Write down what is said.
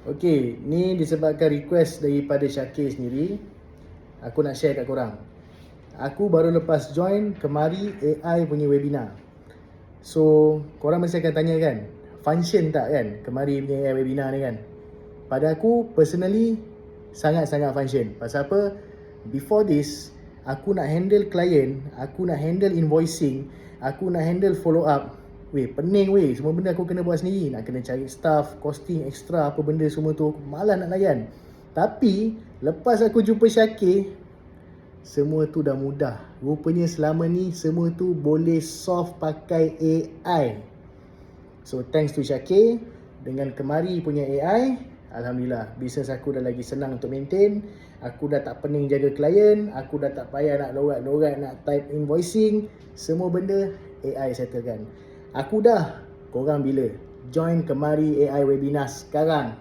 Okey, ni disebabkan request daripada Syakir sendiri. Aku nak share kat korang. Aku baru lepas join Kemari AI punya webinar. So, korang mesti akan tanya kan, function tak kan Kemari punya AI webinar ni kan? Pada aku, personally, sangat-sangat function. Pasal apa? Before this, aku nak handle client, aku nak handle invoicing, aku nak handle follow up. Weh, pening weh. Semua benda aku kena buat sendiri. Nak kena cari staff, costing extra, apa benda semua tu. Aku malas nak layan. Tapi, lepas aku jumpa Syakir, semua tu dah mudah. Rupanya selama ni, semua tu boleh solve pakai AI. So, thanks to Syakir, dengan Kemari punya AI, Alhamdulillah, bisnes aku dah lagi senang untuk maintain. Aku dah tak pening jaga klien. Aku dah tak payah nak lorat-lorat, nak type invoicing. Semua benda AI settlekan. Aku dah. Korang bila? Join Kemari AI webinar sekarang.